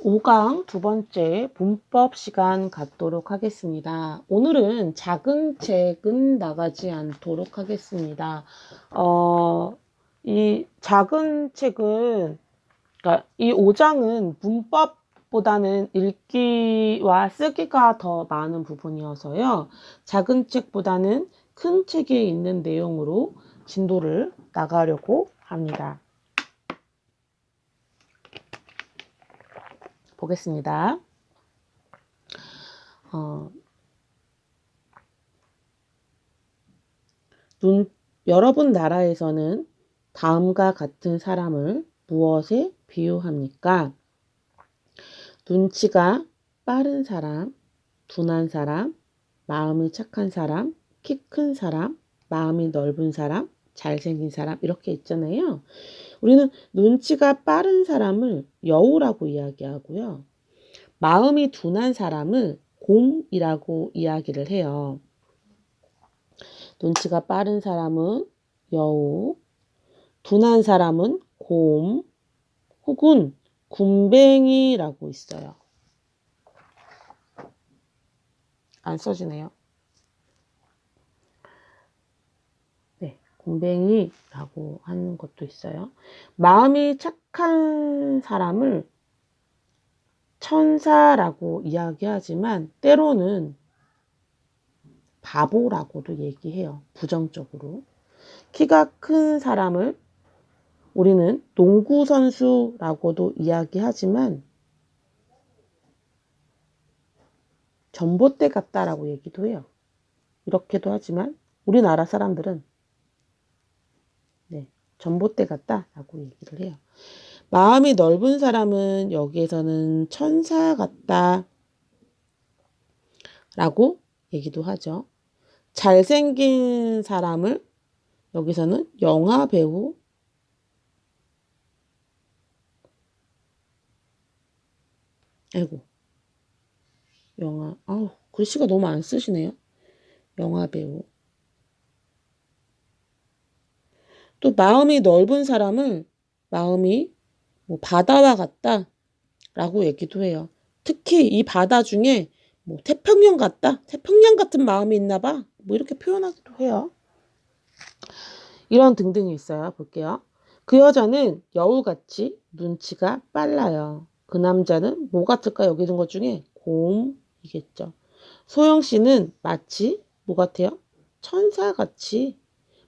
5강 두 번째 문법 시간 갖도록 하겠습니다. 오늘은 작은 책은 나가지 않도록 하겠습니다. 이 작은 책은, 그러니까 이 5장은 문법보다는 읽기와 쓰기가 더 많은 부분이어서요. 작은 책보다는 큰 책에 있는 내용으로 진도를 나가려고 합니다. 보겠습니다. 여러분 나라에서는 다음과 같은 사람을 무엇에 비유합니까? 눈치가 빠른 사람, 둔한 사람, 마음이 착한 사람, 키 큰 사람, 마음이 넓은 사람, 잘생긴 사람 이렇게 있잖아요. 우리는 눈치가 빠른 사람을 여우라고 이야기하고요. 마음이 둔한 사람을 곰이라고 이야기를 해요. 눈치가 빠른 사람은 여우, 둔한 사람은 곰 혹은 굼벵이라고 있어요. 안 써지네요. 네, 굼벵이라고 하는 것도 있어요. 마음이 착한 사람을 천사라고 이야기하지만 때로는 바보라고도 얘기해요. 부정적으로. 키가 큰 사람을 우리는 농구 선수라고도 이야기하지만 전봇대 같다라고 얘기도 해요. 이렇게도 하지만 우리나라 사람들은 전봇대 같다라고 얘기를 해요. 마음이 넓은 사람은 여기에서는 천사 같다라고 얘기도 하죠. 잘생긴 사람을 여기서는 영화 배우, 글씨가 너무 안 쓰시네요. 영화 배우. 또 마음이 넓은 사람을 마음이 바다와 같다라고 얘기도 해요. 특히 이 바다 중에 태평양 같다? 태평양 같은 마음이 있나 봐. 이렇게 표현하기도 해요. 이런 등등이 있어요. 볼게요. 그 여자는 여우같이 눈치가 빨라요. 그 남자는 뭐 같을까? 여기 있는 것 중에 곰이겠죠. 소영 씨는 마치 뭐 같아요? 천사같이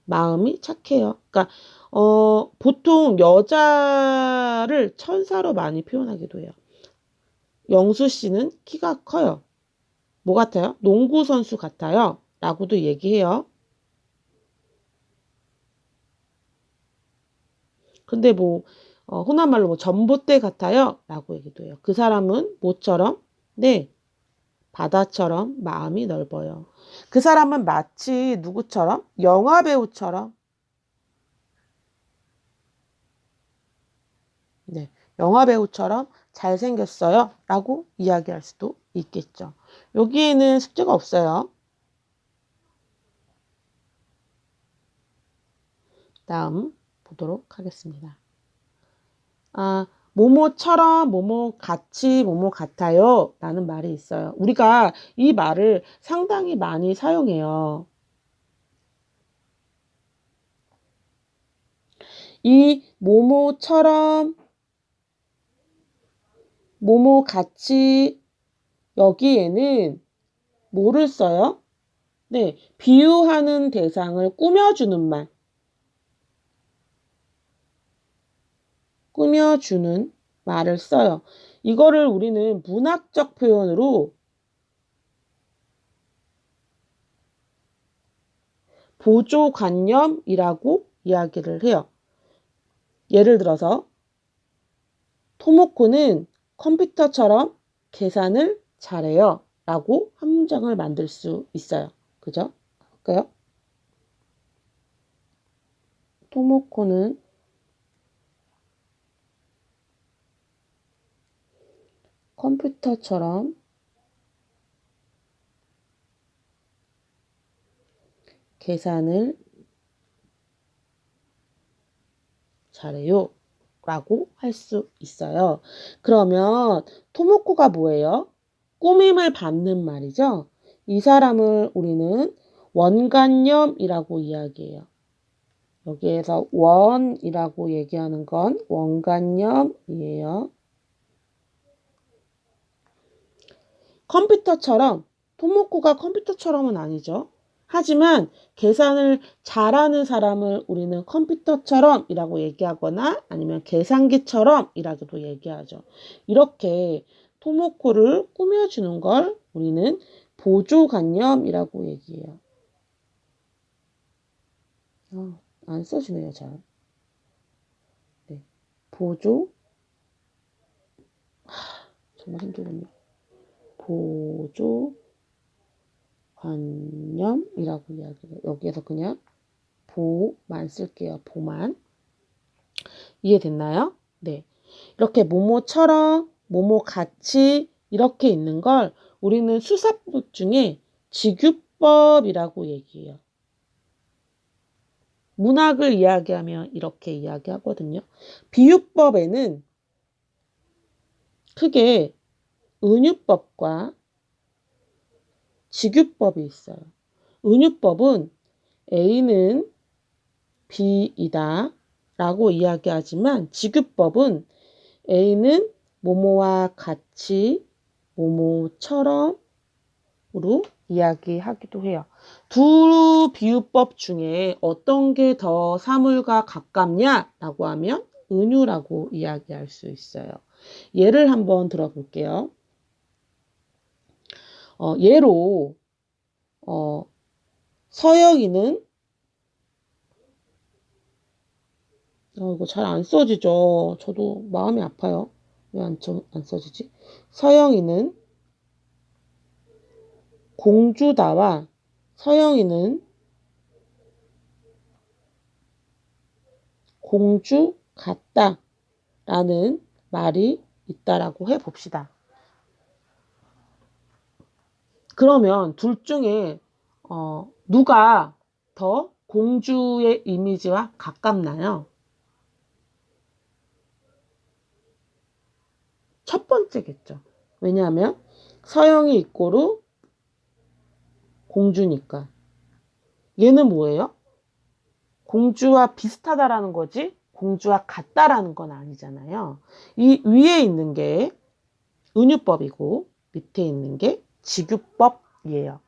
마음이 착해요. 그러니까 보통 여자를 천사로 많이 표현하기도 해요. 영수 씨는 키가 커요. 뭐 같아요? 농구 선수 같아요. 라고도 얘기해요. 근데 흔한 말로 전봇대 같아요. 라고 얘기도 해요. 그 사람은 뭐처럼? 네, 바다처럼 마음이 넓어요. 그 사람은 마치 누구처럼? 영화 배우처럼. 네, 영화 배우처럼 잘생겼어요. 라고 이야기할 수도 있겠죠. 여기에는 숙제가 없어요. 다음 보도록 하겠습니다. 뭐뭐처럼 뭐뭐 같이 뭐뭐 같아요 라는 말이 있어요. 우리가 이 말을 상당히 많이 사용해요. 이 뭐뭐처럼 뭐뭐 같이 여기에는 뭐를 써요? 네, 비유하는 대상을 꾸며주는 말. 꾸며주는 말을 써요. 이거를 우리는 문학적 표현으로 보조관념이라고 이야기를 해요. 예를 들어서 토모코는 컴퓨터처럼 계산을 잘해요. 라고 한 문장을 만들 수 있어요. 그죠? 할까요? 토모코는 컴퓨터처럼 계산을 잘해요. 라고 할 수 있어요. 그러면 토모코가 뭐예요? 꾸밈을 받는 말이죠. 이 사람을 우리는 원간염이라고 이야기해요. 여기에서 원이라고 얘기하는 건 원간염이에요. 컴퓨터처럼, 토모코가 컴퓨터처럼은 아니죠. 하지만 계산을 잘하는 사람을 우리는 컴퓨터처럼이라고 얘기하거나 아니면 계산기처럼이라고도 얘기하죠. 이렇게 토모코를 꾸며주는 걸 우리는 보조관념이라고 얘기해요. 안 써지네요, 잘. 네. 보조, 정말 힘들군요. 보조관념이라고 이야기해요. 여기에서 그냥 보만 쓸게요. 보만. 이해됐나요? 네. 이렇게 뭐뭐처럼, 뭐뭐같이 이렇게 있는 걸 우리는 수사법 중에 직유법이라고 얘기해요. 문학을 이야기하면 이렇게 이야기하거든요. 비유법에는 크게 은유법과 직유법이 있어요. 은유법은 A는 B이다 라고 이야기하지만 직유법은 A는 뭐뭐와 같이, 뭐뭐처럼으로 이야기하기도 해요. 두 비유법 중에 어떤 게 더 사물과 가깝냐라고 하면 은유라고 이야기할 수 있어요. 예를 한번 들어볼게요. 예로 서영이는 이거 잘 안 써지죠. 저도 마음이 아파요. 왜 안 써지지? 서영이는 공주다와 서영이는 공주 같다 라는 말이 있다라고 해봅시다. 그러면 둘 중에 누가 더 공주의 이미지와 가깝나요? 첫 번째겠죠. 왜냐하면 서영이 이꼬르 공주니까. 얘는 뭐예요? 공주와 비슷하다라는 거지 공주와 같다라는 건 아니잖아요. 이 위에 있는 게 은유법이고 밑에 있는 게 직유법이에요.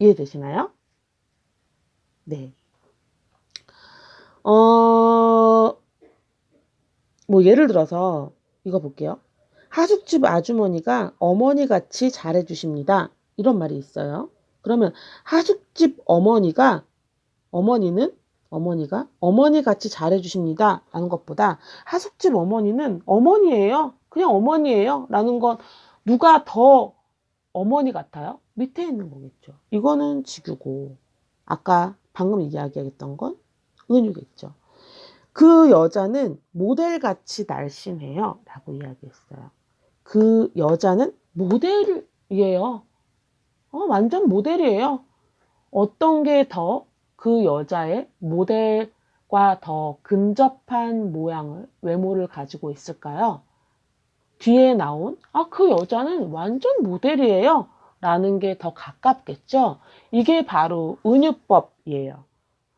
이해되시나요? 네. 뭐 예를 들어서 이거 볼게요. 하숙집 아주머니가 어머니같이 잘해주십니다. 이런 말이 있어요. 그러면 하숙집 어머니가 어머니같이 잘해주십니다. 라는 것보다 하숙집 어머니는 어머니예요. 그냥 어머니예요. 라는 건 누가 더 어머니 같아요? 밑에 있는 거겠죠. 이거는 직유고 아까 방금 이야기했던 건 은유겠죠. 그 여자는 모델같이 날씬해요. 라고 이야기했어요. 그 여자는 모델이에요. 완전 모델이에요. 어떤 게 더 그 여자의 모델과 더 근접한 외모를 가지고 있을까요? 뒤에 나온 그 여자는 완전 모델이에요. 라는 게 더 가깝겠죠. 이게 바로 은유법이에요.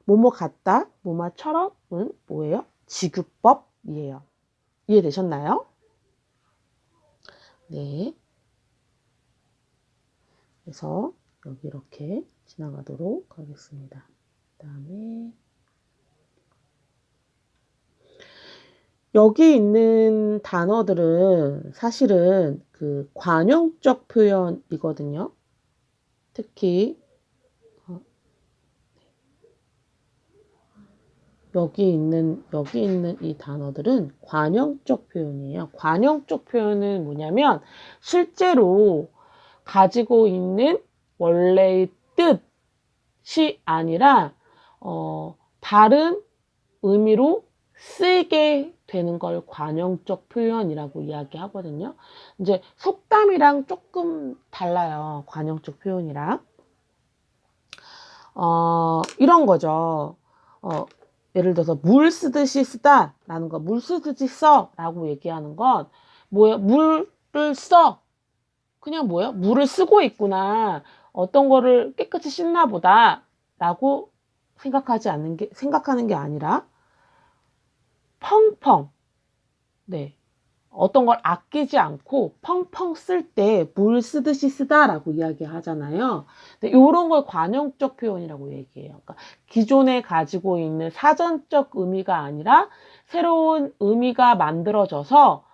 뭐뭐 같다, 뭐뭐처럼은 뭐예요? 직유법이에요. 이해되셨나요? 네. 그래서 여기 이렇게 지나가도록 하겠습니다. 그 다음에 여기 있는 단어들은 사실은 그 관용적 표현이거든요. 특히 여기 있는 이 단어들은 관용적 표현이에요. 관용적 표현은 뭐냐면 실제로 가지고 있는 원래의 뜻이 아니라 다른 의미로 쓰게 되는 걸 관용적 표현이라고 이야기하거든요. 이제 속담이랑 조금 달라요. 관용적 표현이랑. 이런 거죠. 예를 들어서 물 쓰듯이 쓰다라는 거, 물 쓰듯이 써라고 얘기하는 건 뭐예요? 물을 써. 그냥 뭐예요? 물을 쓰고 있구나. 어떤 거를 깨끗이 씻나 보다라고 생각하는 게 아니라 펑펑. 네. 어떤 걸 아끼지 않고 펑펑 쓸 때 물 쓰듯이 쓰다라고 이야기하잖아요. 근데 이런 걸 관용적 표현이라고 얘기해요. 그러니까 기존에 가지고 있는 사전적 의미가 아니라 새로운 의미가 만들어져서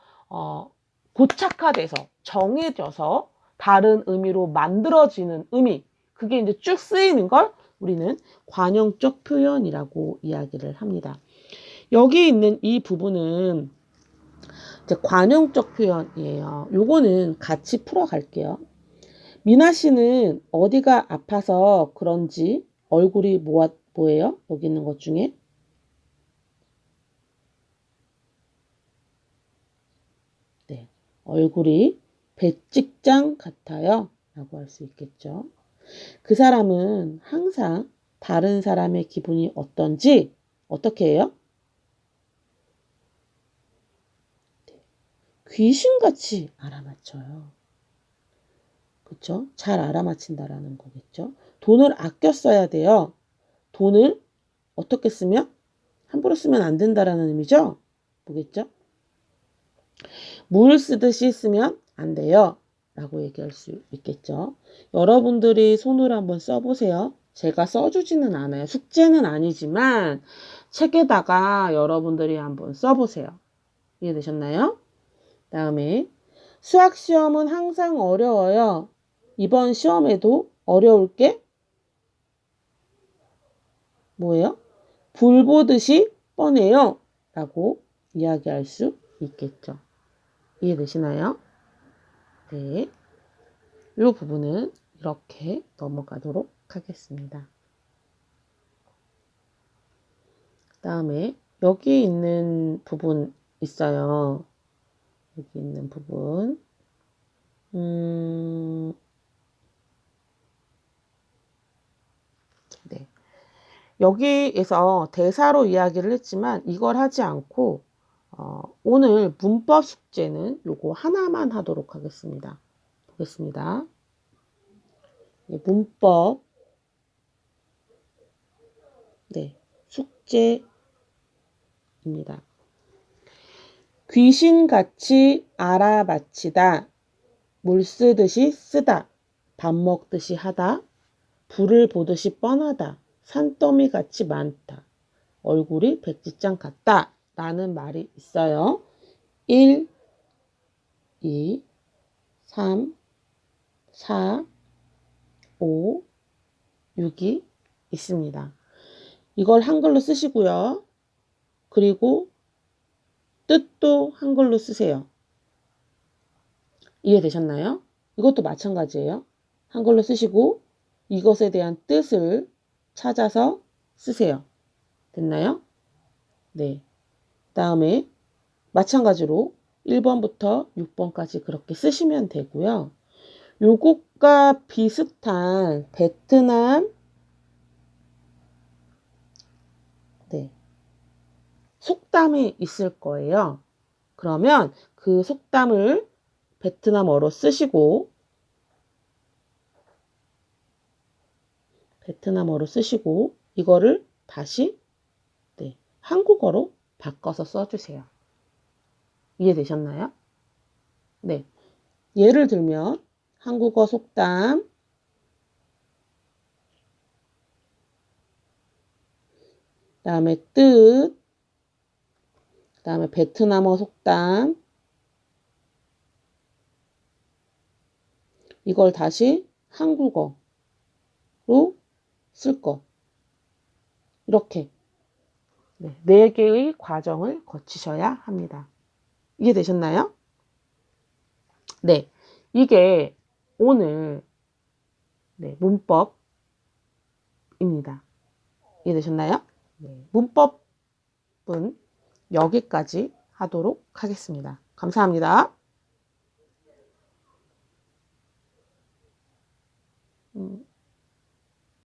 고착화돼서 정해져서 다른 의미로 만들어지는 의미. 그게 이제 쭉 쓰이는 걸 우리는 관용적 표현이라고 이야기를 합니다. 여기 있는 이 부분은 이제 관용적 표현이에요. 요거는 같이 풀어갈게요. 미나 씨는 어디가 아파서 그런지 얼굴이 뭐예요? 여기 있는 것 중에. 네. 얼굴이 배찍장 같아요. 라고 할 수 있겠죠. 그 사람은 항상 다른 사람의 기분이 어떤지 어떻게 해요? 귀신같이 알아맞혀요. 그쵸? 잘 알아맞힌다라는 거겠죠. 돈을 아껴 써야 돼요. 돈을 어떻게 쓰면? 함부로 쓰면 안 된다라는 의미죠? 뭐겠죠? 물 쓰듯이 쓰면 안 돼요. 라고 얘기할 수 있겠죠. 여러분들이 손으로 한번 써보세요. 제가 써주지는 않아요. 숙제는 아니지만 책에다가 여러분들이 한번 써보세요. 이해되셨나요? 다음에 수학 시험은 항상 어려워요. 이번 시험에도 어려울 게 뭐예요? 불 보듯이 뻔해요. 라고 이야기할 수 있겠죠. 이해되시나요? 네. 이 부분은 이렇게 넘어가도록 하겠습니다. 그 다음에 여기 있는 부분 있어요. 여기 있는 부분. 네. 여기에서 대사로 이야기를 했지만 이걸 하지 않고 오늘 문법 숙제는 요거 하나만 하도록 하겠습니다. 보겠습니다. 문법 네, 숙제입니다. 귀신같이 알아맞히다, 물 쓰듯이 쓰다, 밥 먹듯이 하다, 불을 보듯이 뻔하다, 산더미 같이 많다, 얼굴이 백지장 같다 라는 말이 있어요. 1, 2, 3, 4, 5, 6이 있습니다. 이걸 한글로 쓰시고요. 그리고 뜻도 한글로 쓰세요. 이해되셨나요? 이것도 마찬가지예요. 한글로 쓰시고 이것에 대한 뜻을 찾아서 쓰세요. 됐나요? 네. 다음에 마찬가지로 1번부터 6번까지 그렇게 쓰시면 되고요. 요것과 비슷한 베트남 속담이 있을 거예요. 그러면 그 속담을 베트남어로 쓰시고 이거를 다시 한국어로 바꿔서 써주세요. 이해되셨나요? 네. 예를 들면 한국어 속담 그다음에 뜻 그다음에 베트남어 속담 이걸 다시 한국어로 쓸 거. 이렇게 4개의 과정을 거치셔야 합니다. 이해되셨나요? 네. 이게 오늘 문법입니다. 이해되셨나요? 문법은 여기까지 하도록 하겠습니다. 감사합니다.